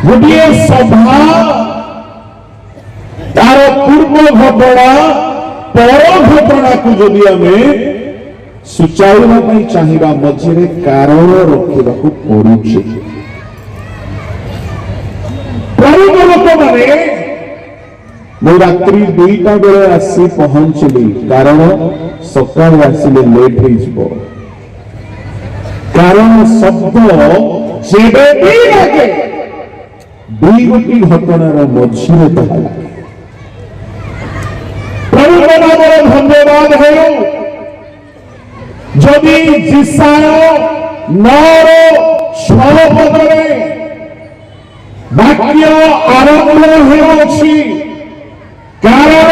गोटे सभा तार पूर्व घटना पर घटना को जदि आम सुचाइबा चाहिए मझे कारण रखा पड़ुचे। लोक मैंने मु रात्रि 2टा बेले आसी पहुंचली कारण सकाल आसिले लेट हो कारण शब्द जेबे भी लगे दुई गोटी घटनार मझे प्रभु नाम धन्यवाद हो जदि जिसाय 9:6 वाक्य आरंभ होउछि कारण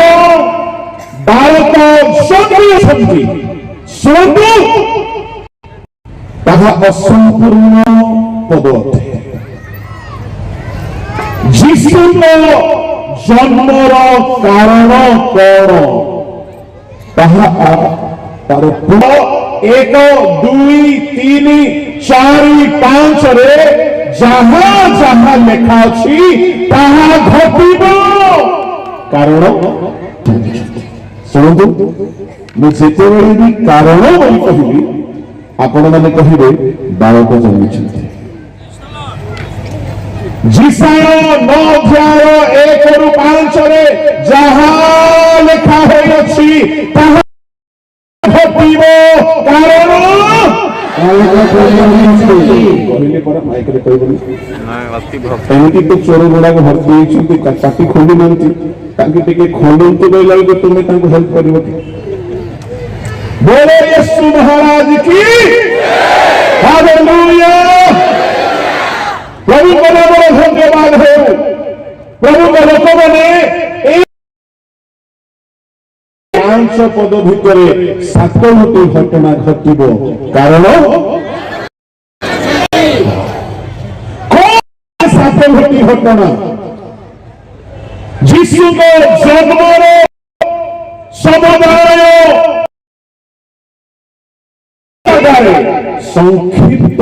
भारत सन्धि शुणु ताहा असंपूर्ण पद जीशु जन्मर कारण कौन ताहा तार 1 2 3 4 5 रे जहाँ जहाँ लेखा अच्छी ताहा घटिब कारण शुणु मुझे भी कारण कहली आपण मैंने कहे बालक जन्म जिसाय 9:1-5 रे जहाँ लेखा होइछि ताहा घटिब कारण एमती तो चोर गुड़ाक भर्ती पाटी खोली नांती खोलती कहला तुम्हें हेल्प कर बोले यीशु महाराज की हालेलुया। प्रभु को धन्यवाद हो। प्रभु के लोक मैंने 5 पद भितर 7 गोटी घटना घटिब कारण 7 गोटी घटना जीशु को जन्मर समुदाय संक्षिप्त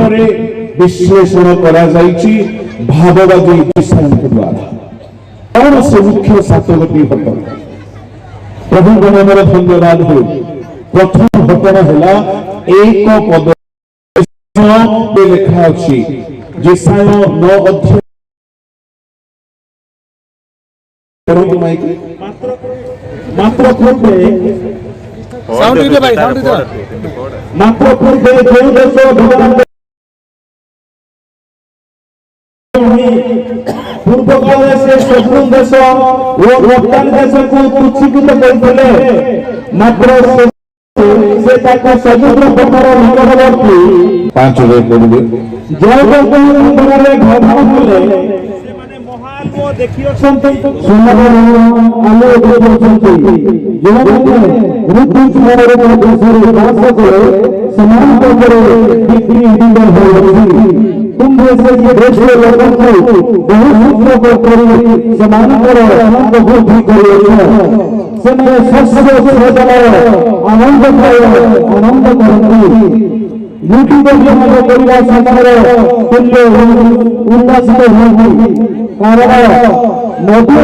विश्लेषण करा जाइछि भाववादी ईसाईଙ୍କ द्वारा कौन से मुख्य 7 गोटी घटना प्रभु नाम धन्यवाद हो। प्रथम घटना है 1 पद लेखा अच्छी जिसाय 9 मात्र पूर्वे मात्र पूर्वे जो देश पूर्व काल से शत्रु देश वो वर्तमान देश को तुच्छीकृत करते मात्र से समुद्र पथर निकटवर्ती 5 पड़े जो भ्रमण कले देखिए तुम जैसे ये देश के लोगों को बहुत को करी समानकर आनंद वृद्धि करिए से मेरे सबसे आनंद आनंद करती यूट्यूब पर परिवार समारोह तुल्य उल्लासित होगी कारण मोदी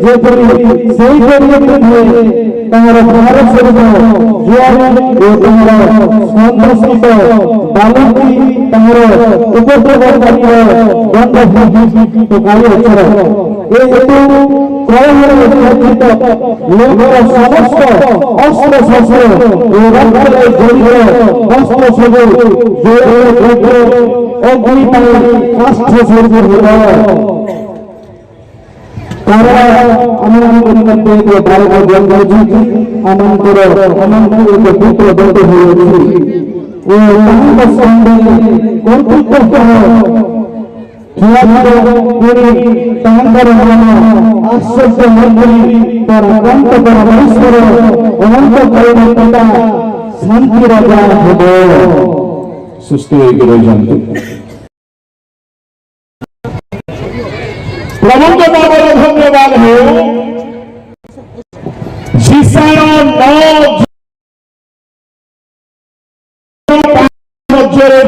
जेपरी से भारत स्वरूप जो संदर्शित बालकी उपद्रव लोकर समस्त अस्त्र शस्त्र अस्त्र सब अग्नि काष्ठ स्वरूप पुत्र दत्त आश्चर्य मंत्री परमेश्वर अनंत पिता शांति राजा सुस्थ प्रभु के नाम धन्यवाद हो। जिसाय 9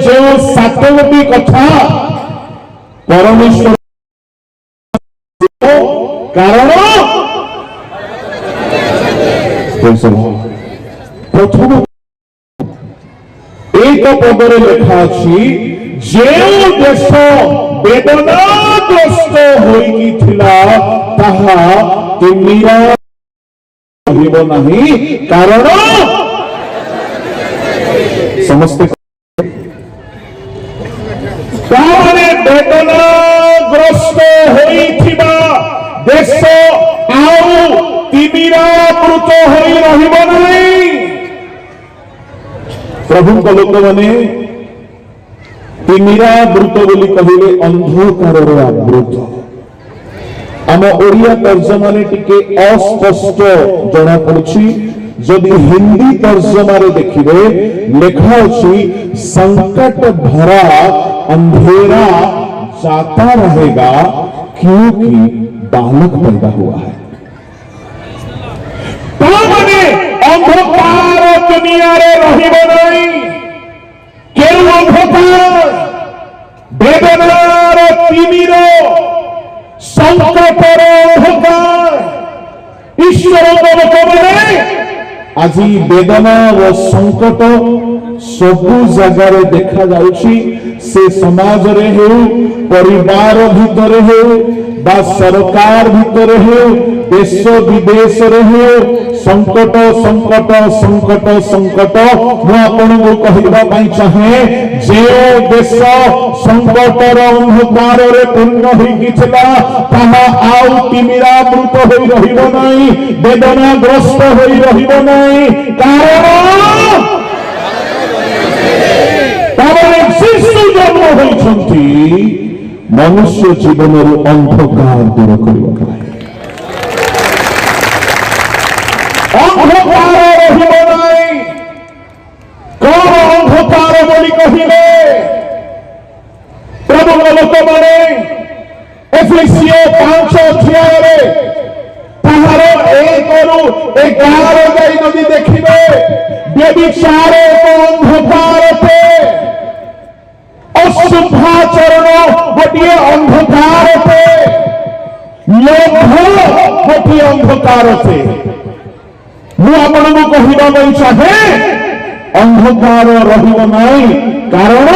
जो 7 गोटी कथा परमेश्वर कारण प्रथम एक पदरे लेखा अच्छी जे देश वेदनाग्रस्त होइथिला ताहा तिमिरा होइब नाही कारण समस्त ताने वेदनाग्रस्त होइथिबा देश आउ तिमिरा मृत होई रहिब नाही। प्रभु लोक माने तिमिरा मृत बोली कहिले अंधकार आवृत आम ओडिया तर्जमाने टिके अस्पष्ट जना पड़ुछि जदि हिंदी तर्जमारे देखिबे लेखा अछि संकट भरा अंधेरा जाता रहेगा क्योंकि बालक पैदा हुआ है। तामाने अंधकार दुनिया रे रहिब नहीं केउ अंधकार वेदनार तिमिर संकटर अंधकार ईश्वर लोक माने আজি वेदना व संकट सबु जगार देखा जाउछि से समाज रे हो परिवार भीतर हो बा सरकार भीतर हो देश विदेश रे हो संकट संकट संकट संकट मु आपनको कहबा पई चाहे जे देश संकटर अंधकार रे पूर्ण होई गिछला ताहा आउ तिमिरा मृत होई रहिबो नाही वेदना ग्रस्त होई रहिबो नाही कारण ताबरे शिशु जन्म होइछंती मनुष्य जीवन अंधकार दूर करबा अंधकार रहिब नाही कोन अंधकार बोली कहिबे प्रभु लोक माने एफएससीओ 5 अध्याय ताहार 1 रु 11 जाई नदी देखिबे व्यभिचार अंधकार पे अशुद्धाचरण गोटे अंधकार पे लोभ गोटे अंधकार पे मु आपनको कहबा पई चाहे अंधकार रहिब नाही कारण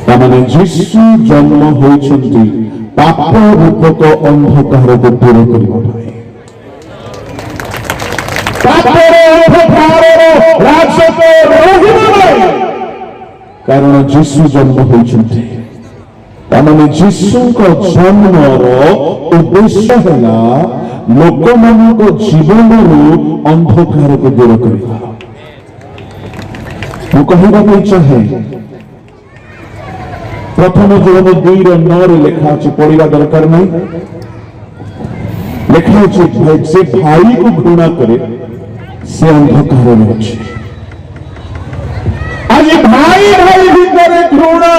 तामाने यीशु जन्म होइछंती पाप रूपक अंधकार को दूर करबा पई पापर अंधकार राज्य को रहिब नाही कारण यीशु जन्म होइछंती तामाने यीशु को जन्मर उद्देश्य हैला लोक मानक जीवन अंधकार को दूर करवा मु कहबा पई चाहे प्रथम जोन 2:9 लेखा अछि पढ़िबा दरकार नहीं लेखा अछि से भाई को घृणा करे से अंधकार में अछि आज भाई भाई भीतर घृणा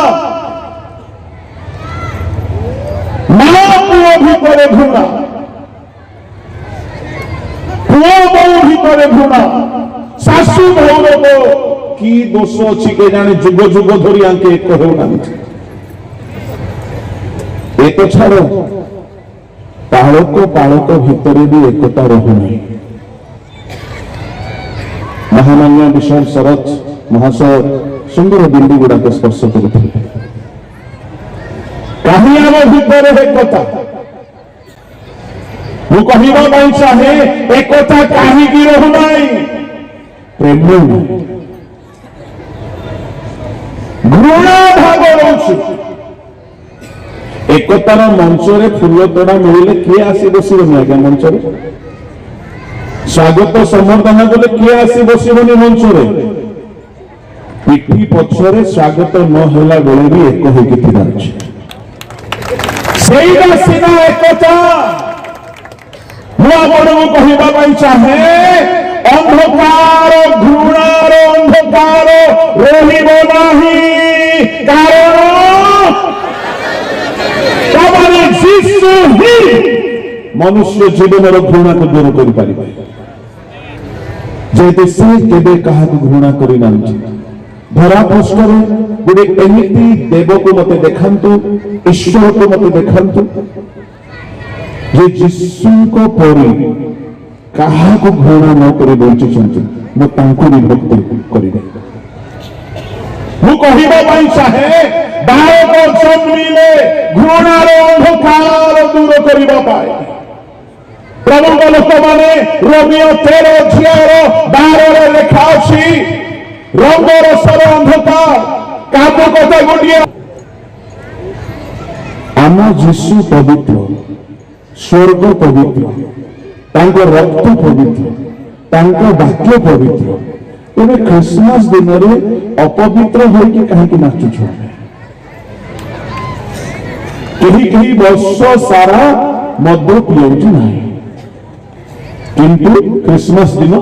मां पुओ भीतर घृणा पुओ बहु भीतर घृणा शाशु भौर की दोष अच्छी के जाने जुग जुग धरी आंके कहना एक छाड़ पालक भितर भी एकता रहुनी महामान्य विशाल शरत महाशय सुंदर बिंदु गुड़ाक स्पर्श करते कहीं आम भितर एकता मु कहबा पई चाहे एकता काहीकि रहुनाई प्रेम घृणा भाग रहुछि एकतार मंच रे फूल तोड़ा मिले किए आसी बसिबनी आज्ञा मंच रे स्वागत संबर्धना कले किए आसी बसिबनी मंच रे पिठी पछरे स्वागत न होला बेले भी एक होके थिरा अछि सेइदा सिना एकता मु आपनको कहबा पई चाहे अंधकार घृणार अंधकार रहिब नाही कारण तामाने यीशु ही मनुष्य जीवन घृणा को दूर कर पारिबे जेते से केबे कहा को घृणा करि नांछि धरा पृष्ठरे गोटे एमती देव को मत देखु ईश्वर को मत देखु जे जीशु को परी क्या घृणा न कर बंचुंट भी भक्ति करें चाहे बालक जन्मिले घृणार अंधकार दूर करने प्रभु लोक मैंने रोमियो 13 झीर 12 लेखा अच्छी रंगरसर अंधकार क्या कथा गोटे आम जीशु पवित्र स्वर्ग पवित्र तांको रक्त पवित्र तांको वाक्य पवित्र तेरे क्रिसमस दिन में अपवित्र होगी कहीं नाचुछ कहीं वर्ष सारा मद पिउछ ना किंतु क्रिसमस दिन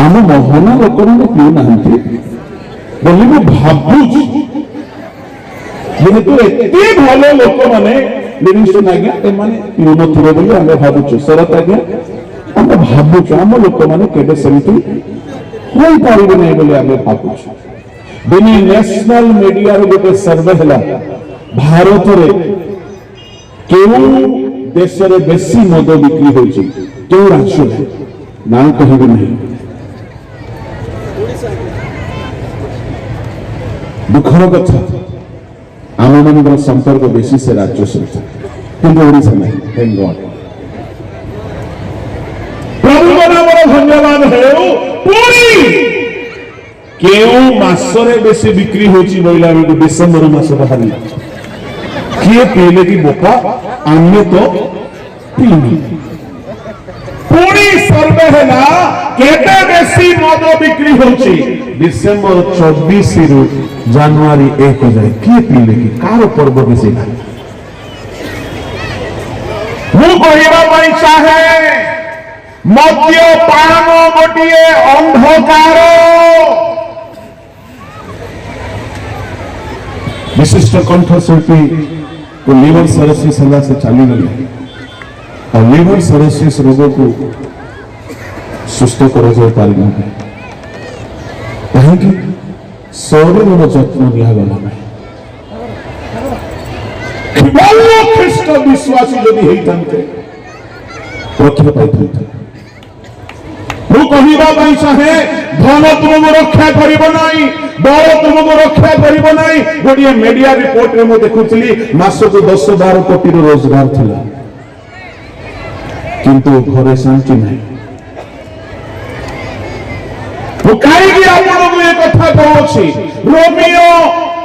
आम महना लोक मैंने पीऊ ना बोली मैं भावुच जेहेतु एत भल लोक मैंने लिविंगस्टन आज्ञा एमाने पीऊ नथिबे बोली आमे भावुछु शरत आज्ञा आमे भावुछु आम लोक मैंने केबे सेमिति होई पारिबे नै बोली आमे भावुछु दिनी नेशनल मीडिया रे गोटे सर्वे हला भारत रे केउ देश रे बेसी मद बिक्री होइछि केउ राज्य रे ना कहिबे नहीं दुखर कथा आम मान संपर्क बेसी से राज्य सहित किंतु ओडिशा नहीं थैंक गॉड प्रभु नामर धन्यवाद हेउ पुरी केउ मासरे बेसी बिक्री होची बोइला बेटू डिसेंबर मास बाहरी किए पीले की बोका आमे तो पीनी पुरी सर्वे हैना केते बेसी मद बिक्री होची डिसेंबर 24 रु जनवरी 1 जाए किए पीले की कार पर्व बेसी ना मु कहबा पई चाहे मद्यपान गोटिए अंधकार विशिष्ट कंठशिल्पी को लिवर सरोसिस से चली गले और लिवर सरोसिस रोग को सुस्थ कर कहीं शरीर जत्न दिगला ख्रीष्ट विश्वासी जदि होते रक्षा पाई कहवाई चाहे धन तुमको रक्षा कर बल तुमको रक्षा कर गोटे मीडिया रिपोर्ट में मुझे देखुली मास को 10-12 कोटी रोजगार थिला किंतु घरे शांति नहीं कहीं आपको ये कथा कहूँ रोमियो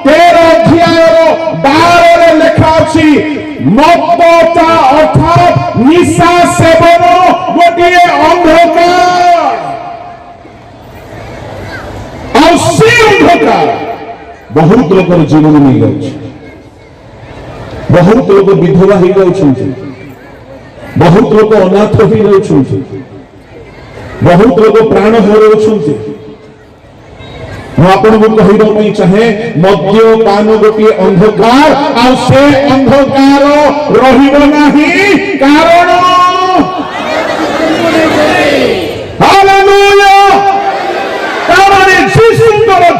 13:12 लेखा अच्छी मत्तता अर्थात निशा सेवन गोटे अंधकार और से अंधकार बहुत लोग जीवन नहीं जाए बहुत लोग विधवा हो जाए बहुत लोग अनाथ हो जाए बहुत लोग प्राण हर आपको कहवाई चाहे मद्यपान गोटे अंधकार आ से अंधकार रहिब नहीं कारण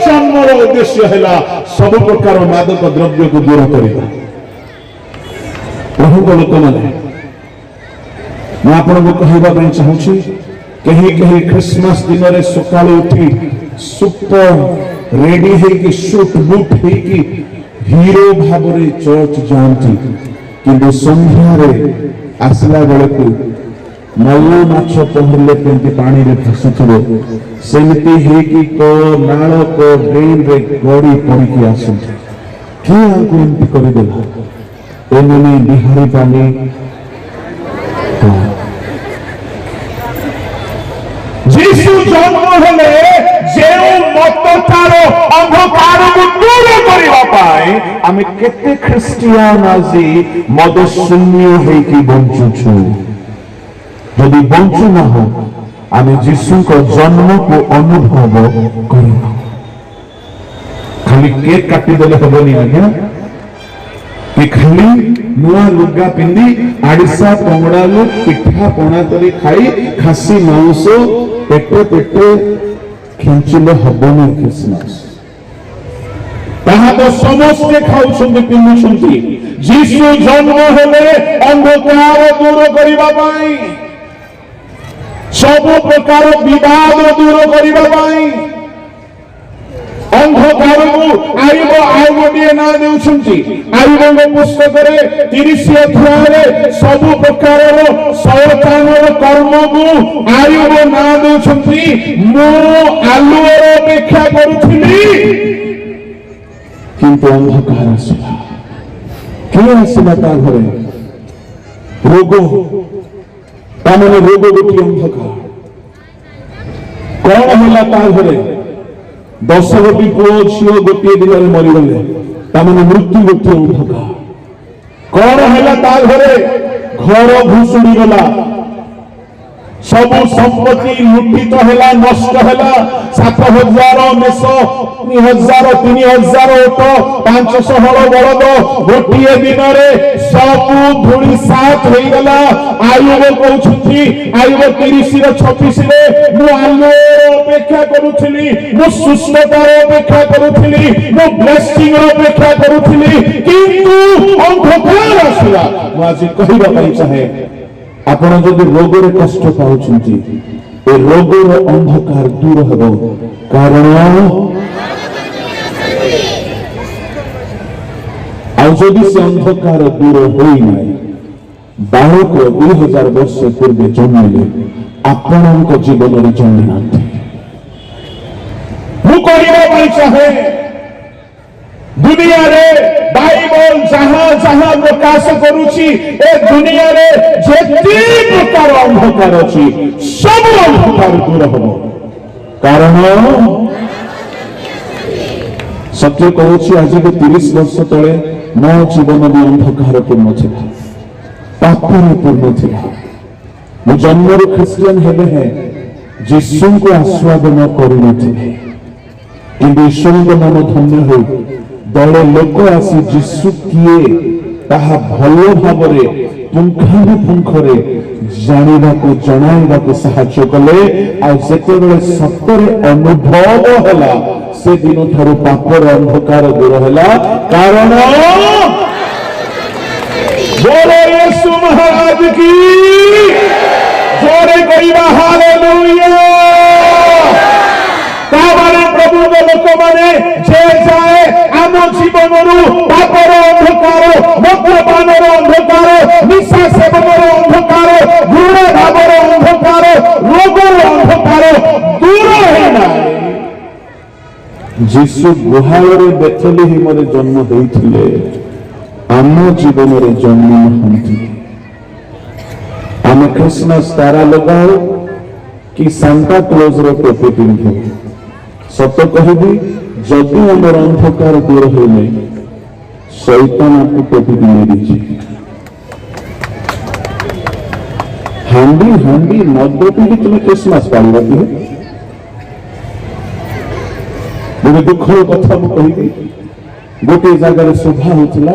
जन्मर उद्देश्य है सब प्रकार मादक द्रव्य को दूर करना प्रभु लोक मैंने आपको कहवाई चाहूँगी कहीं कहीं क्रिसमस दिन में सका उठी सुपर रेडी है कि सूट बुट है कि हीरो भाव चर्च जाती किंतु संध्यारे आसला बेले को मल्लू माछ पहले केमती पानी रे फसुथबे सेमती है कि को नाल को ड्रेन रे गड़ी पड़ी की आसुथि कि आंको एमती कर देला एमने बिहारी पानी जीशु जन्म हेले जे मततार अंधकार को दूर करबा पाए आमे केते ख्रिस्टियान आजी मद शून्य है कि बंचुछु यदि बंचु ना हो आमे जीशु को जन्म को अनुभव करना खाली केक काटी देले हबनी आज्ञा कि खाली नुआ लुगा पिंदी आड़िसा पंगड़ालू पिठा पणा तरी खाई खासी मांस पेटे पेटे खिंचिले हबनी क्रिसमस ତାହା ତ ସମସ୍ତେ ଖାଉଛନ୍ତି ପିନ୍ଧୁଛନ୍ତି। ଯୀଶୁ ଜନ୍ମ ହେଲେ ଅନ୍ଧକାର ଦୂର କରିବା ପାଇଁ, ସବୁ ପ୍ରକାର ବିବାଦ ଦୂର କରିବା ପାଇଁ। ଅନ୍ଧକାରକୁ ଆୟୁବ ଆଉ ଗୋଟିଏ ନାଁ ଦେଉଛନ୍ତି। ଆୟୁବଙ୍କ ପୁସ୍ତକରେ 30 ଅଧ୍ୟାୟରେ ସବୁ ପ୍ରକାରର ଶୟତାନର କର୍ମକୁ ଆୟୁବ ନାଁ ଦେଉଛନ୍ତି। ମୁଁ ଆଲୁଅର ଅପେକ୍ଷା କରୁଥିଲି କିନ୍ତୁ ଅନ୍ଧକାର ଆସିଲା। କିଏ ଆସିଲା ତା ଘରେ? ରୋଗ। ତାମାନେ ରୋଗ ଗୋଟିଏ ଅନ୍ଧକାର। କଣ ହେଲା ତା ଘରେ? 10 ପୁଅ ଝିଅ ଗୋଟିଏ ଦିନରେ ମରିଗଲେ। ତାମାନେ ମୃତ୍ୟୁ ଗୋଟିଏ ଅନ୍ଧକାର। କଣ ହେଲା ତା ଘରେ? ଘର ଭୁଷୁଡି ଗଲା, ସବୁ ସମ୍ପତ୍ତି ଲୁଠିତ ହେଲା, ନଷ୍ଟ ହେଲା। 7,000 ମେଷ, 3,000 ଓଟ, 500 ହଳ ବଳଦ ଗୋଟିଏ ଦିନରେ ସବୁ ଧୂଳିସାତ ହେଇଗଲା। ଆୟୁବ କହୁଛନ୍ତି, ଆୟୁବ 30:26, ମୁଁ ଆଲୁଅର ଅପେକ୍ଷା କରୁଥିଲି, ମୁଁ ସୁସ୍ଥତାର ଅପେକ୍ଷା କରୁଥିଲି, ମୁଁ ବ୍ଲେସିଂର ଅପେକ୍ଷା କରୁଥିଲି, କିନ୍ତୁ ଅନ୍ଧକାର ଆସିଲା। ମୁଁ ଆଜି କହିବା ପାଇଁ ଚାହେଁ, ଆପଣ ଯଦି ରୋଗରେ କଷ୍ଟ ପାଉଛନ୍ତି, ଏ ରୋଗର ଅନ୍ଧକାର ଦୂର ହେବ। କାରଣ ଆଉ ଯଦି ସେ ଅନ୍ଧକାର ଦୂର ହୋଇନାହିଁ, ବାଳକ 2000 ବର୍ଷ ପୂର୍ବେ ଜନ୍ମିଲେ ଆପଣଙ୍କ ଜୀବନରେ ଜନ୍ମିନାହାନ୍ତି। ମୁଁ କହିବା ପାଇଁ ଚାହେଁ, ଦୁନିଆରେ ବାଇବଲ ଯାହା ଯାହା ପ୍ରକାଶ କରୁଛି, ଏ ଦୁନିଆରେ ଯେତେ ପ୍ରକାର ଅନ୍ଧକାର ଅଛି, ସବୁ ଅନ୍ଧକାର ଦୂର ହେବ। କାରଣ ସତ୍ୟ କହୁଛି, ଆଜିକୁ 30 ବର୍ଷ ତଳେ ମୋ ଜୀବନ ବି ଅନ୍ଧକାର ପୂର୍ଣ୍ଣ ଥିଲା, ପାପରେ ପୂର୍ଣ୍ଣ ଥିଲା। ମୁଁ ଜନ୍ମରୁ ଖ୍ରୀଷ୍ଟିଆନ ହେଲେ ହେଁ ଯୀଶୁଙ୍କୁ ଆସ୍ୱାଦନ କରିନଥିଲି, କିନ୍ତୁ ଈଶ୍ୱରଙ୍କ ନାମ ଧନ୍ୟ ହେଉ, ଦଳେ ଲୋକ ଆସି ଯୀଶୁ କିଏ ତାହା ଭଲ ଭାବରେ ପୁଙ୍ଖାନୁପୁଙ୍ଖରେ ଜାଣିବାକୁ ଜଣାଇବାକୁ ସାହାଯ୍ୟ କଲେ। ଆଉ ଯେତେବେଳେ ସତରେ ଅନୁଭବ ହେଲା, ସେଦିନ ଠାରୁ ପାପର ଅନ୍ଧକାର ଦୂର ହେଲା। କାରଣ ବୋଲୋ ୟୀଶୁ ମହାରାଜ କି ଜୋରେ କହିବା ହାଲେଲୁୟା। ତାମାନେ ପ୍ରଭୁଙ୍କ ଲୋକମାନେ ଯେ ଯାଏ ଆମ ଜୀବନରୁ ପାପର ଅନ୍ଧକାର, ମଦ୍ୟପାନର ଅନ୍ଧକାର, ନିଶା ସେବନର ଅନ୍ଧକାର, ଘୃଣା ଭାବର ଅନ୍ଧକାର, ରୋଗର ଅନ୍ଧକାର ଦୂର ହୋଇନାହିଁ। ଯୀଶୁ ଗୁହାଳରେ ବେଥଲେହେମରେ ଜନ୍ମ ହୋଇଥିଲେ, ଆମ ଜୀବନରେ ଜନ୍ମ ନାହାନ୍ତି। ଆମେ ଖ୍ରୀଷ୍ଟମାସ ତାରା ଲଗାଉ କି ସାନ୍ତା କ୍ଲଜର ଟୋପି ପିନ୍ଧୁ, ସତ କହିବି, ଯଦି ଆମର ଅନ୍ଧକାର ଦୂର ହୋଇନାହିଁ, ଶୈତାନ ଆମକୁ ଟୋପି ପିନ୍ଧି ଦେଇଛି। ହାଣ୍ଡି ହାଣ୍ଡି ମଦ ପିନ୍ଧି ତୁମେ ଖ୍ରୀଷ୍ଟମାସ ପାଳିବା କି? ଗୋଟେ ଦୁଃଖର କଥା ମୁଁ କହିବି, ଗୋଟିଏ ଜାଗାରେ ସଭା ହେଉଥିଲା,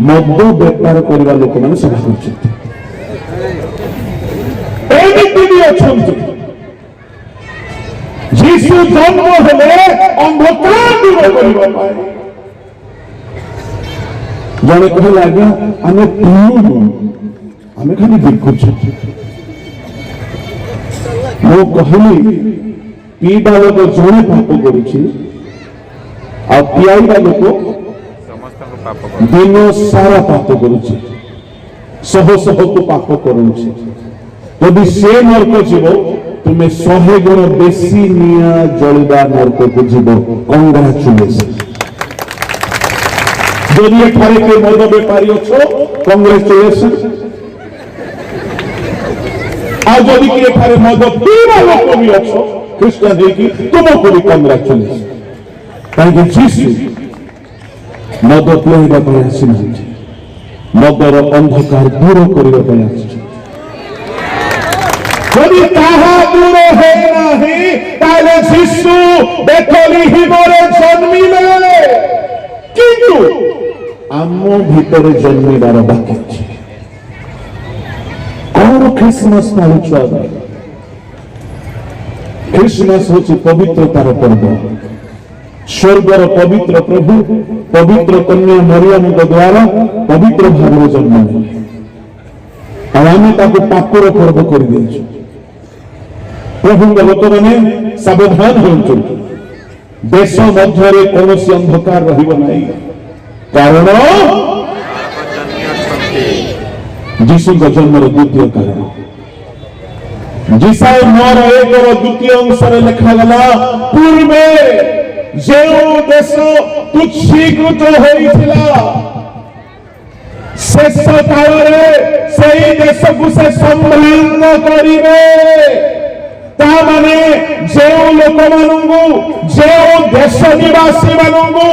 ମଦ ବେପାର କରିବା ଲୋକମାନେ ସଭା କରୁଛନ୍ତି। ଏମିତି ବି ଅଛନ୍ତି। ଯୀଶୁ ଜନ୍ମ ହେଲେ ଅନ୍ଧକାର ଦୂର କରିବା ପାଇଁ। ଜଣେ କହିଲେ, ଆଜ୍ଞା ଆମେ ପିଉନୁ, ଆମେ ଖାଲି ବିକୁଛୁ। ମୁଁ କହିଲି, ପିଇବା ଲୋକ ଜଣେ ପାପ କରୁଛି, ଆଉ ପିଆଇବା ଲୋକ ଦିନ ସାରା ପାପ କରୁଛି, ଶହ ଶହକୁ ପାପ କରୁଛି। ଯଦି ସେ ନର୍କ ଯିବ, ତୁମେ 100 ଗୁଣ ବେଶୀ ନିଆଁ ଜଳିବା ନର୍କକୁ ଯିବ। କଂଗ୍ରାଚୁଲେସନ। যদি এখানে কে মদ বেপারী অছ, কংগ্রেচুলেসন। আর যদি কি এখানে মদ পিবা লোক বি অছ, খ্রিস্টান হইকি, তোমাকে বি কংগ্রাচুলেসন। কারণ যিশু মদ পিଇବା ପାଇଁ ଆସିନାହାନ୍ତି, ମଦର ଅନ୍ଧକାର ଦୂର କରିବା ପାଇଁ ଆସିଛନ୍ତି। যদি তাহা দূর হয় নাহি, তাহলে যিশু বেথলেহেমরে জন্মিলে, কিন্তু ଆମ ଭିତରେ ଜନ୍ମିବାର ବାକି ଅଛି। କଣ ଖ୍ରୀଷ୍ଟମାସ ପାଳୁଛୁ ଆମେ? ଖ୍ରୀଷ୍ଟମାସ ହଉଛି ପବିତ୍ରତାର ପର୍ବ। स्वर्गर पवित्र प्रभु पवित्र कन्या मरियम द्वारा पवित्र भाव जन्म नेले आम पापर पर्व कर प्रभु लोक मैंने सावधान हो देश मध्य कौन अंधकार रही कारण जीशु जन्मर द्वितीय कारण जिसाई 9:1 द्वितीय अंश लिखागला पूर्वे जो देश तुच्छीकृत होइथिला शेष काल से देश को से संभ्रांत करिवे तामाने जो लोक मानू जो देश निवासी मानू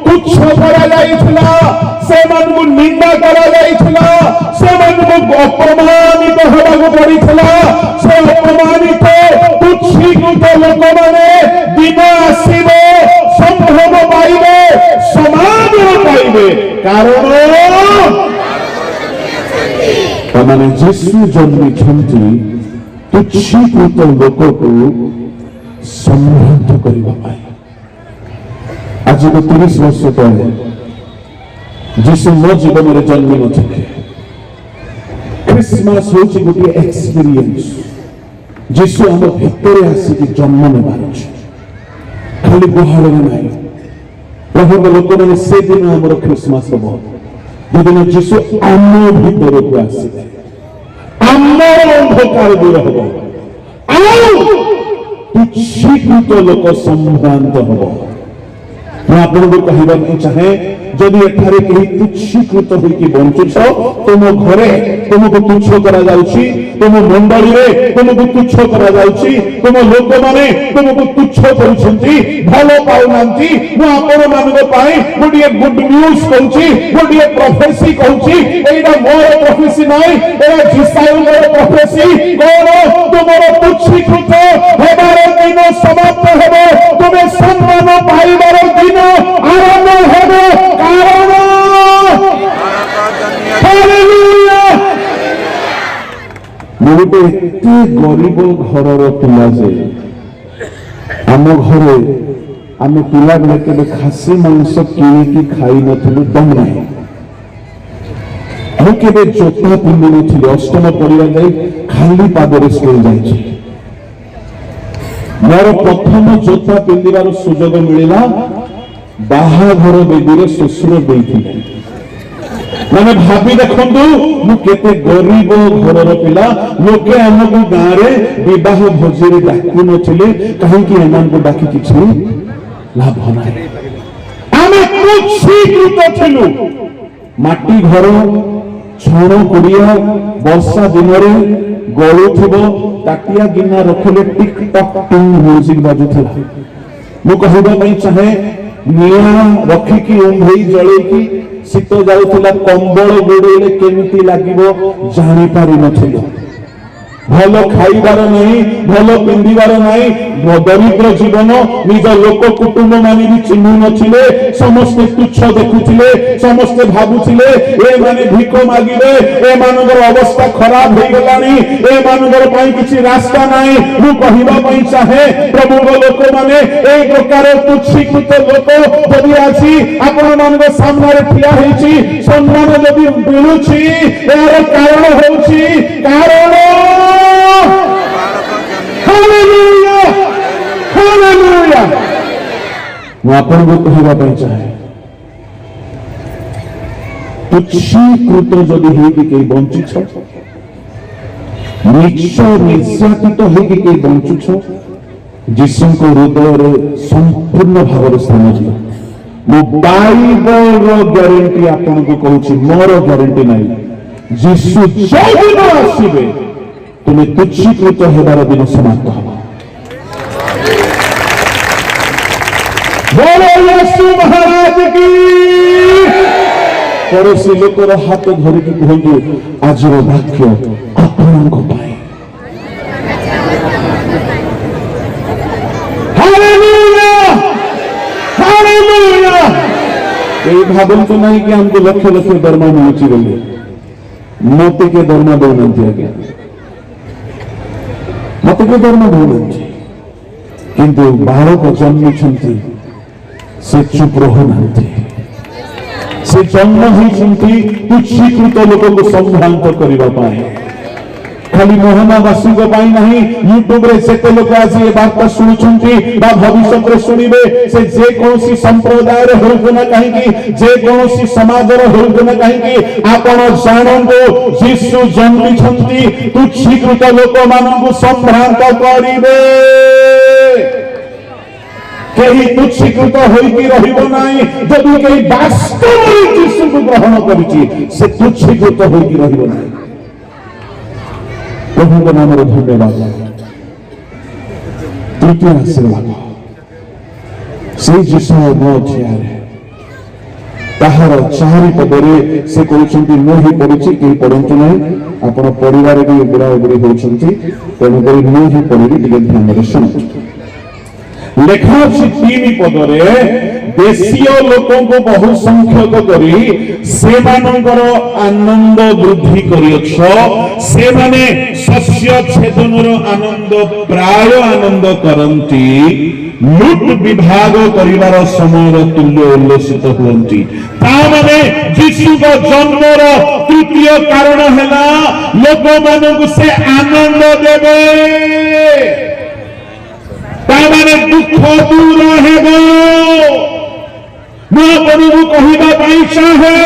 तुच्छ करा जाइथिला से मानू निंदा करा जाइथिला से मानू अपमानित होबाक पड़िथिला से अपमानित तुच्छीकृत लोक माने दिन आसीबे संभव पाइबे समाज पाइबे कारण तामाने जीशु जन्मिछंती तुच्छीकृत लोक को संबोध करने आज को 30 वर्ष तले जीशु मो जीवन में जन्म नथिले क्रिसमस हूँ गोटे एक्सपीरियंस जीशु आम भितर आसिक जन्म नेबार खाली गुहाल ना प्रभु लोक मैंने से दिन आम क्रिसमस हम जो जीशु आम भितर को आसिले अंधकार दूर हम तुच्छीकृत लोक संभ्रांत हम आपको कहवाक चाहे जदि एठारे कहीं तुच्छीकृत होइकी बंचुछ तुम घरे तुमको तुच्छ करा जाउछि तुम मंडली रे तुमको तुच्छ करा जाउछि तुम लोक माने तुमको तुच्छ करूछंती भलो पाउनांती मु आपण मानक पाई गोटे गुड न्यूज कहूछि गोटे प्रोफेसी कहूछि एटा मोर प्रोफेसी नाही एटा जिसाइलर प्रोफेसी कोन तुमरो तुच्छीकृत हेबार दिन समाप्त हेबो तुमे सम्मान पाइबार दिन आरंभ हेबो कारण हालेलुया गोटे एते गरीब घर पिला जे आम घरे आम पिला बेले केबे खासी मांस किणिकी खाई नथिलु दम नाही मु केबे जोता पिंधि नथिलि अष्टम पढ़िबा जाई खाली पादरे स्कूल जाइछि मोर प्रथम जोता पिंधिबार सुजोग मिलिला बाहाघर बेदी श्वशुर देइथिले मैंने भाभी देखु मुझे गरीब घर पिला लोके आमको गाँव में विवाह भोजी डाकु नथिले कहीं एम डाकी किसी लाभ ना आम तुच्छीकृत थिलु माटी घर छण कुड़िया वर्षा दिन में गलुथिबो ताटिया गिना रखले टिक टक टिंग म्यूजिक बाजुथिला मु कहबा पई चाहे निया रखिकी उंधई जळेकी शीत जाउथिला कंबल गोड़े केमिति लागिबो जानि पारि नथिलो भल खाइबार नहीं भल पिंधिबार नहीं दरिद्र जीवन निज लोक कुटुंब माने भी चिन्हु नथिले समस्ते तुच्छ देखुथिले समस्ते भाबुथिले ए माने भिक मागिबे ए मानकर अवस्था खराब हो गलानी ए मानकर पई किछि रास्ता नाही मु कहिबा पई चाहे प्रभु लोक माने ए प्रकार तुच्छीकृत लोक जदि आछि आपण मानक सामने ठिया हेछि सम्मान जदि मिलुछि एर कारण होछि कारण हालेलुया हालेलुया मैं आपको कहवा पाई चाहे तुच्छीकृत जदि हेकि के बंचुछ निश्च निर्यातित हेकि के बंचुछ जीशु को हृदय संपूर्ण भाव स्थान दियो मो बाइबल ग्यारंटी आपको कहूँ मोर ग्यारंटी नहीं जीशु जो दिन आसबे तुम्हें तुच्छीकृत होबार दिन समाप्त हम बोलो यीशु महाराज की पड़ोसी लोकर हाथ धरिकी कहतु आज वाक्य आपणक पाए हालेलुया हालेलुया ये भावंतु नहीं कि हमको लक्ष लक्ष दरमा मिलुची बोली मत के दरमा दौना आज्ञा मत के दरमा दौना किंतु बालक जन्मी से चुप रहुनांती से जन्म होइछंती तुच्छीकृत लोक को संभ्रांत करिबा पाए खाली मोहनवासी को पाई नहीं यूट्यूब रे सेते लोक आज ये वार्ता सुनुछंती बा भविष्य रे सुनिबे से जे कोनसी संप्रदाय रे होउ ना कहीं की जे कोनसी समाज रे होउ ना कहीं की आपण जानंगो यीशु जन्मी छंती तुच्छीकृत लोक मानन को संभ्रांत करिबे कहीं तुच्छीकृत होइकी रहिबो नाही जदि कहीं वास्तव में यीशु को ग्रहण करिछि से तुच्छीकृत होइकी रहिबो नाही प्रभु के नाम रे धन्यवाद तृतीय आशीर्वाद से यीशु न अध्याय ताहार चारि पदरे से कहउछंती न ही पड़िछि के पढंतु नाही आपण परिवार के बुढ़ा बुढ़ी होउछंती तेनु करी न ही पढिबी टिके ध्यान रे सुनतु लेखा अछि 3 पदरे देशीय लोकों को बहु संख्यक करी से मानकर आनंद वृद्धि करियछ से माने शस्य छेदनर आनंद प्राय आनंद करंती लुट विभाग करिवार समय तुल्य उल्लसित हुअंती ता माने यीशु को जन्मर तृतीय कारण हैला लोक मानक से आनंद देबे तामाने दुख दूर हेबो महाप्रभु कहवा पाई चाहे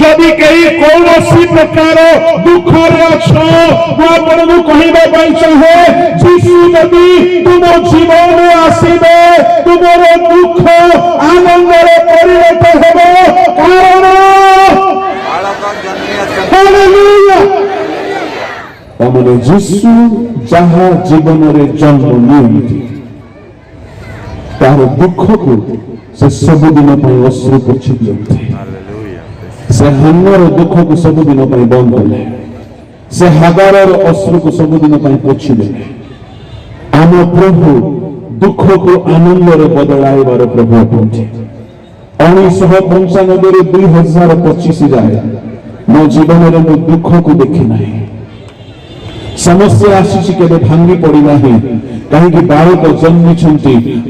जदि कई कौनसी प्रकार दुख रे अछ महाप्रभु कहवा पाई चाहे यीशु जदि तुम जीवन में आसीबे तुमर दुख आनंद रे परिणत हेबो कारण हालेलुया तामाने यीशु जहाँ जीवन रे जन्म नियंती तार दुख को से सबुदिन पर अश्रु पोछि दियंती से हन्नर दुख को सबुदिन पर बंद कले से हागारर अश्रु को सबुदिन पर पोछि देले आम प्रभु दुख को आनंद रे बदलाइबार प्रभु अटंती 1995 रे 2025 जाए मो जीवन रे मो दुख को देखि नाही समस्या आसी के भांगी पड़ा ही कहीं बालक जन्मी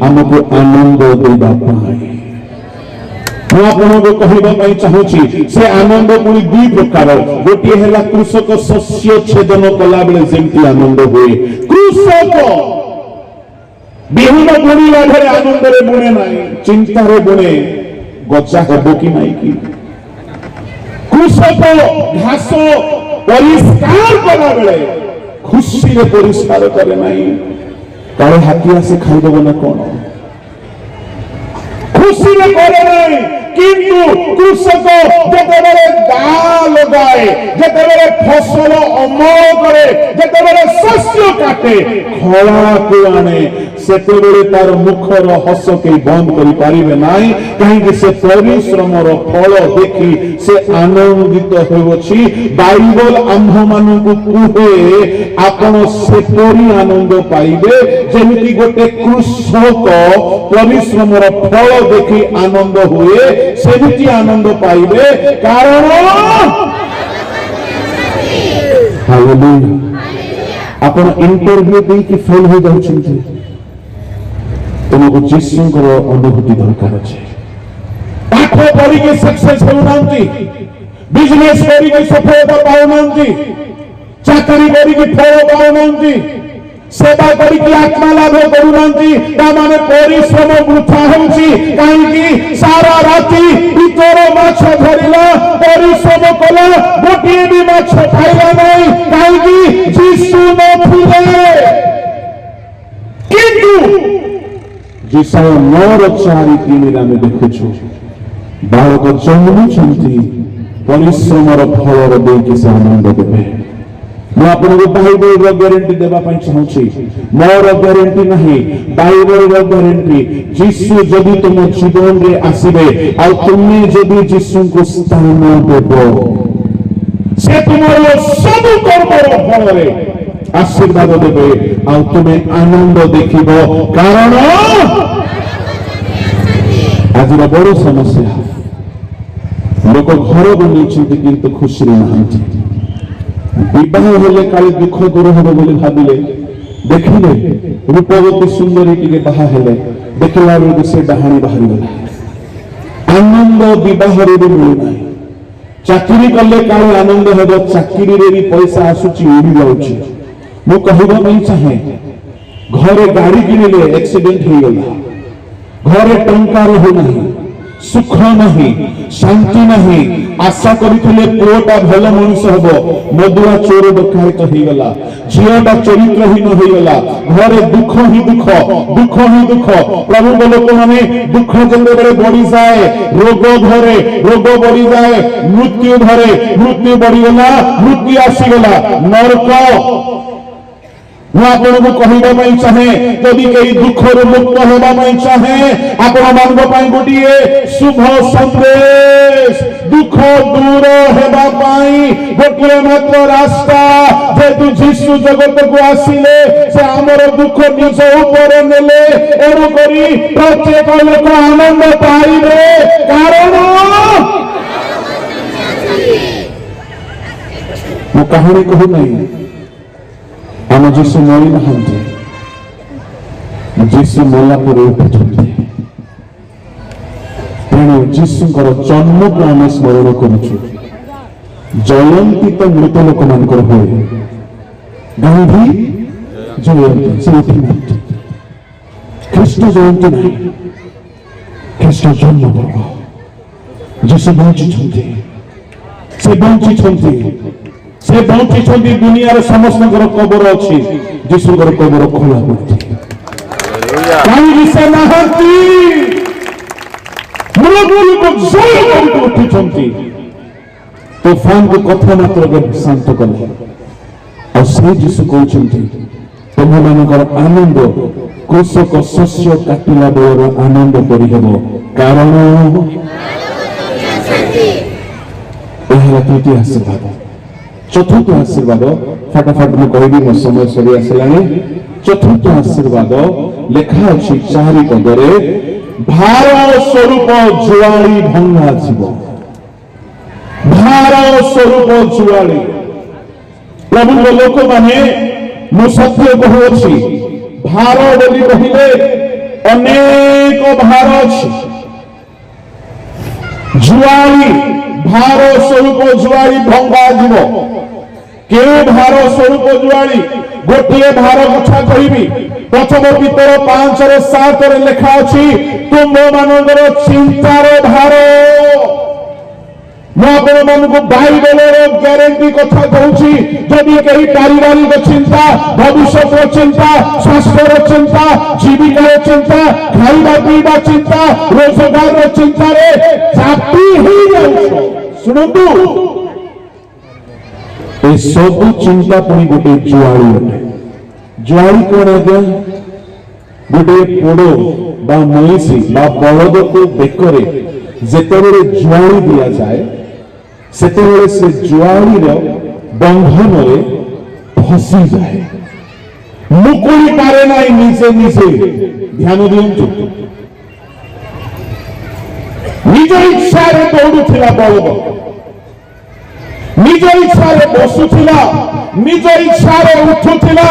आमको आनंद देवा कहवाई चाहूँगी से आनंद पुणी 2 प्रकार गोटे है कृषक शस्य छेदन कला बेले जमी आनंद हुए कृषक बिहन बुणिला बेले आनंद रे बुणे ना चिंता रे बुणे गजा हेब कि नहीं कि कृषक घास परिष्कार कला बेले खुशी रे परिष्कार करे नहीं काले हाथी आसे खाइदब ना कौन खुशी रे करे नहीं किंतु कृषक जेतेबेले दा लगाए जेतेबेले फसल अमल करे जेतेबेले शस्य काटे खला को आने सेतेबेले तार मुखर हस के बंद करि पारिबे नाही काहे कि से परिश्रमर फल देखि से आनंदित होउछि बाइबल आम्भ मानकु कुहे आपण सेपरि आनंद पाइबे जेमिति गोटे कृषक परिश्रमर फल देखि आनंद हुए सेमिति आनंद पाइबे कारण हालेलुया आपण इंटरव्यू दे कि फेल हो जाउछन्ती तुमको यीशुଙ୍କର अनुभूति दरकार अछि पाठ पढ़ी के सक्सेस होउनांती बिजनेस करी के सफलता पाउनांती चाकरी करी के फल पाउनांती सेवा करी के आत्मा लाभ करूनांती ता माने परिश्रम वृथा होउची काहे कि सारा राती भीतर माछ धरिला परिश्रम कला गोटे भी माछ खाइला नहीं काहे कि यीशु नथिले किंतु जिसा 9:4-3 आम देखु बालक जन्मी परिश्रमर फल देकी से आनंद देवे मुझे बाइबल ग्यारंटी देवाई चाहूँगी मोर ग्यारंटी नहीं बाइबल ग्यारंटी यीशु जदि तुम जीवन में आसबे आ तुम्हें जदि यीशु को स्थान देव से तुम सब कर्मर फल आशीर्वाद देवे आ तुम्हें आनंद देखिब कारण आज बड़ समस्या लोक घर बनी किंतु खुशी नहांती विवाह हेले काले दुख दूर हे बोली भाविले देखिले रूपवती सुंदरी टिके बाहा हेले देखला बेलू से डाहाणी बाहरी गला आनंद विवाह मिलूना चाकरी कले काले आनंद हेब चाकरी भी पैसा आसुची उड़ी जाउची मु कहबा नहीं चाहे घरे गाड़ी किनिले एक्सीडेंट हो गला घरे टंका रहो नहीं सुख नहीं शांति नहीं आशा करथिले पुओटा भल मनुष्य हबो मधुआ चोर डकायत हो गला झियोटा चरित्रहीन हो गला घरे दुख ही दुख दुख ही दुख प्रभु लोक माने दुख जेबे बढ़ी जाए रोग धरे रोग बढ़ी जाए मृत्यु धरे मृत्यु बढ़ी गला मृत्यु आसी गला नरक आपको कहवा चाहे जदि कई दुखर मुक्त होगा चाहे आपण मान गोटे शुभ संदेश दुख दूर होगापाई गोटे मात्र रास्ता जेतु जीशु जगत को आसिले से आमर दुख निज ऊपर नेले एणु करी प्रत्येक लोक आनंद पाइबे कारण मु कहानी कहू नहीं आम जीशु मरी नहांती जीशु मरला पर उठुंटे तेणु जीशुଙ୍କର जन्म को आम स्मरण करुचु जयंती तो मृत लोक मानकर हुए गांधी जयंती से उठी नांती ख्रीष्ट जयंती नहीं ख्रीष्ट जन्म पर्व जीशु बंचिछंती से बंचिछंती दुनिया समस्त कबर अच्छी जीशुଙ୍କର कबर खोला पड़ती कहीं से नहांती मृत्यु को जय करके उठिछंती तूफान को कथा मात्र शांत कले और से जीशु कहते तुम मानकर आनंद कृषक शस्य काटिला बेलर आनंद परिहेब कारण तृतीय आशीर्वाद चतुर्थ आशीर्वाद फटाफट मुझे कहबी मो समय सरी आसला चतुर्थ आशीर्वाद लेखा अच्छी चारि पदरे भार स्वरूप जुआली भंगा जीव भार स्वरूप जुआली प्रभु लोक माने मु सत्य कहूँ भार बोली कहले अनेक भार अच्छी जुआली भार स्वरूप जुआली भंगा जीव के भार स्वरूप जुआली गोटे भार कथा कहि प्रथम पितर 5:7 लेखा अच्छी तुम मानकर चिंतार भार मुझे बाइबल ग्यारंटी कथा कहूँ जदि कहीं पारिवारिक चिंता भविष्य चिंता स्वास्थ्य चिंता जीविका चिंता खाइबा पीवा चिंता रोजगार चिंता चापी ही जाऊ शुणु ये सब चिंता पुणी गोटे जुआली अटे जुआली कौन आज्ञा गोटे पोड़ बा मईसी बा बलद को बेकरे जेतेबेले जुआली दिया जाए सेतेबेले से जुआली बंधन फसी जाए मुकुली पारे ना निजे निजे ध्यान दियंतु निज इच्छा दौड़ुला बलद निज इच्छा बसुला निज इच्छा उठुला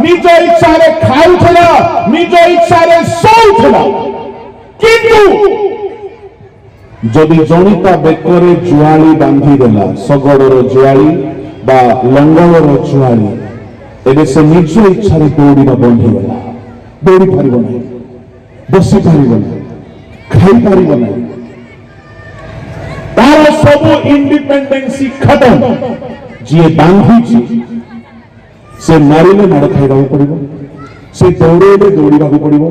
निज इच्छा खाऊला निज इच्छा शोला किंतु जदि जनिता बेकरे जुआली बांधी देला सगड़र जुआली बा लंगलर जुआली एबे से निज इच्छा दौड़ा बंधी गला दौड़ी पार ना बसी पार ना खाई पार ना तार सब इंडिपेंडेंसी खत्म जी बांधी से मारिले माड़ खाइबा पड़ो से दौड़े दौड़ा पड़ो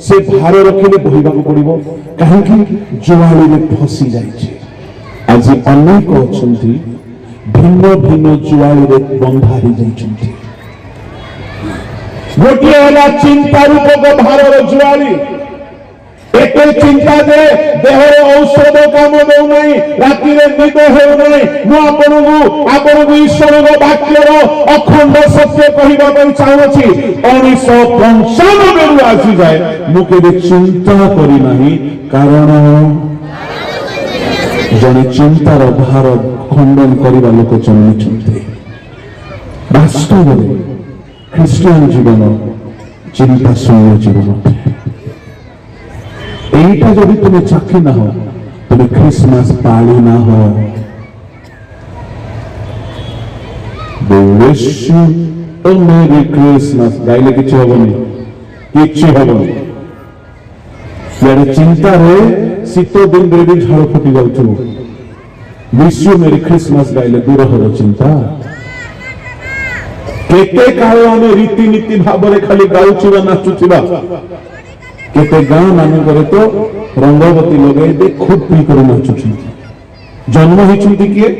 से भार रखिले बहिबा पड़ो कहीं जुआली में फसी जाए आज अनेक अच्छा भिन्न भिन्न जुआली में बंधा ही जाइछन्ति गोटे है चिंता रूपक भार जुआली एक चिंता दे देहर औषध काम दौ नहीं राति निद हो आपको ईश्वर वाक्यर अखंड सत्य कहवाई चाहूँगी 1995 आसी जाए मुझे चिंता करना कारण जड़े चिंतार भार खंडन करने लोक जन्मी वास्तव ख्रीस्टियन जीवन चिंता शून्य जीवन এইটা যদি তুমি চাকরি না হও, তুমি খ্রিসমাস পালি না হও। মেরি ক্রিসমাস গাইলে কিছু হবনি, কিচ্ছু হবনি। চিন্তারে শীত দিন রেডি ঝাড় ফুটি যাଉଥିବ, ବିଶ୍ୱ ମେରି ଖ୍ରୀଷ୍ଟମାସ ଗାଇଲେ ଦୂର ହବ ଚିନ୍ତା। କେତେ କାଳ ଆମେ ରୀତିନୀତି ଭାବରେ ଖାଲି ଗାଉଥିବା ନାଚୁଥିବା, କେତେ ଗାଁ ମାନଙ୍କରେ ତ ରଙ୍ଗବତୀ ଲଗାଇ ଦେଇ ଖୁବ୍ ପି କରି ନାଚୁଛନ୍ତି। ଜନ୍ମ ହେଇଛନ୍ତି କିଏ?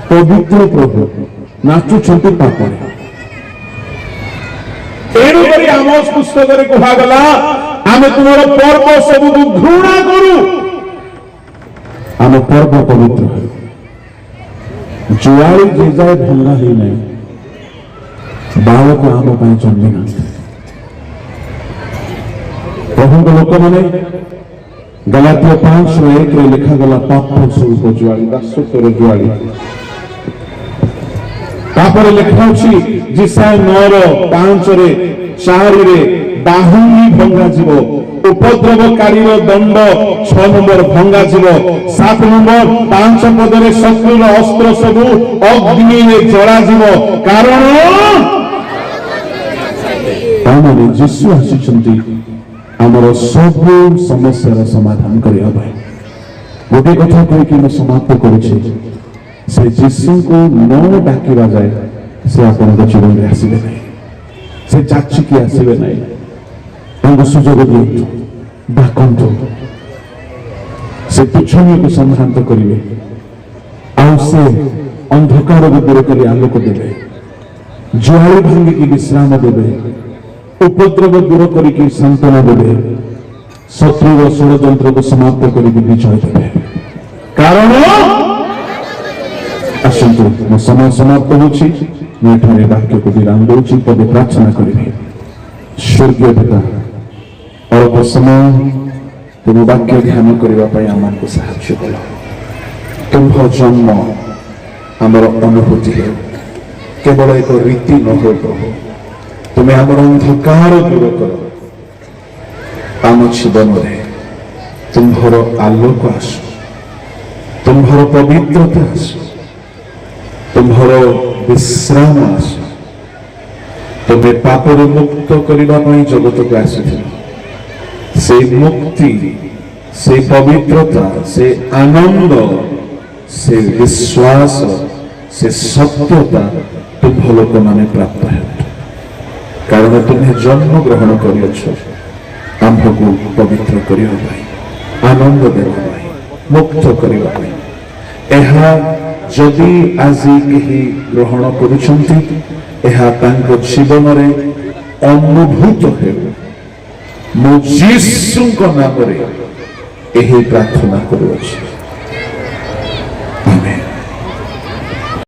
ପବିତ୍ର ପ୍ରଭୁ, ନାଚୁଛନ୍ତି ପାପରେ। ତେଣୁକରି ଆମ ପୁସ୍ତକରେ କୁହାଗଲା ଆମେ ତୁମର ପର୍ବ ସବୁକୁ ଘୃଣା କରୁ, ଆମ ପର୍ବ ପବିତ୍ର ହେଉ। ଜୁଆଳି ଯେ ଯାଏ ଭଙ୍ଗା ହେଇନାହିଁ, ବାଳକ ଆମ ପାଇଁ ଜନ୍ମି ନାହାନ୍ତି। ପ୍ରଭୁଙ୍କ ଲୋକମାନେ ଗଲାତିୟ 5:1 ଲେଖାଗଲା ପାପ ସ୍ୱରୂପ ଜୁଆଳି, ଦାସତ୍ୱର ଜୁଆଳି। ତାପରେ ଲେଖା ଅଛି ଯିଶାୟ 9:5 4 ବାହୁନି ଭଙ୍ଗାଯିବ, ଉପଦ୍ରବକାରୀର ଦଣ୍ଡ 6 ନମ୍ବର ଭଙ୍ଗାଯିବ। 7 ନମ୍ବର 5 ପଦରେ ଶତ୍ରୁର ଅସ୍ତ୍ର ସବୁ ଅଗ୍ନିରେ ଜଳାଯିବ। କାରଣ ତାମାନେ ଯୀଶୁ ଆସିଛନ୍ତି ଆମର ସବୁ ସମସ୍ୟାର ସମାଧାନ କରିବା ପାଇଁ। ଗୋଟିଏ କଥା କହିକି ମୁଁ ସମାପ୍ତ କରୁଛି, ସେ ଯୀଶୁଙ୍କୁ ନ ଡାକିବା ଯାଏ ସେ ଆପଣଙ୍କ ଜୀବନରେ ଆସିବେ ନାହିଁ, ସେ ଚାଚିକି ଆସିବେ ନାହିଁ। ତାଙ୍କୁ ସୁଯୋଗ ଦିଅନ୍ତୁ, ଡାକନ୍ତୁ, ସେ ତୁଚ୍ଛନୀୟକୁ ସମ୍ଭ୍ରାନ୍ତ କରିବେ, ଆଉ ସେ ଅନ୍ଧକାରକୁ ଦୂର କରି ଆଲୋକ ଦେବେ, ଜୁଆଳି ଭାଙ୍ଗିକି ବିଶ୍ରାମ ଦେବେ, ଉପଦ୍ରବ ଦୂର କରିକି ସାନ୍ତ୍ୱନା ଦେବେ, ଶତ୍ରୁର ଷଡ଼ଯନ୍ତ୍ରକୁ ସମାପ୍ତ କରିକି ବିଜୟ ଦେବେ। କାରଣ ଆସନ୍ତୁ, ମୋ ସମୟ ସମାପ୍ତ ହେଉଛି, ମୁଁ ଏଠାରେ ବାକ୍ୟକୁ ବିରାମ ଦେଉଛି। ପଦେ ପ୍ରାର୍ଥନା କରିବି। ସ୍ୱର୍ଗୀୟ ପିତା, ଅଳ୍ପ ସମୟ ତୁମ ବାକ୍ୟ ଧ୍ୟାନ କରିବା ପାଇଁ ଆମକୁ ସାହାଯ୍ୟ କର। ତୁମ୍ଭ ଜନ୍ମ ଆମର ଅନୁଭୂତି ହେଉ, କେବଳ ଏକ ରୀତି ନ ହୋଇ ପ୍ରଭୁ, ତୁମେ ଆମର ଅନ୍ଧକାର ଦୂର କର। ଆମ ଜୀବନରେ ତୁମ୍ଭର ଆଲୋକ ଆସୁ, ତୁମ୍ଭର ପବିତ୍ରତା ଆସୁ, ତୁମ୍ଭର ବିଶ୍ରାମ ଆସୁ। ତୁମେ ପାପରୁ ମୁକ୍ତ କରିବା ପାଇଁ ଜଗତକୁ ଆସିଥିଲ। ସେ ମୁକ୍ତି, ସେ ପବିତ୍ରତା, ସେ ଆନନ୍ଦ, ସେ ବିଶ୍ୱାସ, ସେ ସତ୍ୟତା ତୁମ୍ଭ ଲୋକମାନେ ପ୍ରାପ୍ତ ହେବେ। କାରଣ ତୁମେ ଜନ୍ମ ଗ୍ରହଣ କରିଅଛ ଆମ୍ଭକୁ ପବିତ୍ର କରିବା ପାଇଁ, ଆନନ୍ଦ ଦେବା ପାଇଁ, ମୁକ୍ତ କରିବା ପାଇଁ। ଏହା ଯଦି ଆଜି କେହି ଗ୍ରହଣ କରୁଛନ୍ତି, ଏହା ତାଙ୍କ ଜୀବନରେ ଅନୁଭୂତ ହେଉ। ମୁଁ ଯୀଶୁଙ୍କ ନାମରେ ଏହି ପ୍ରାର୍ଥନା କରୁଅଛି।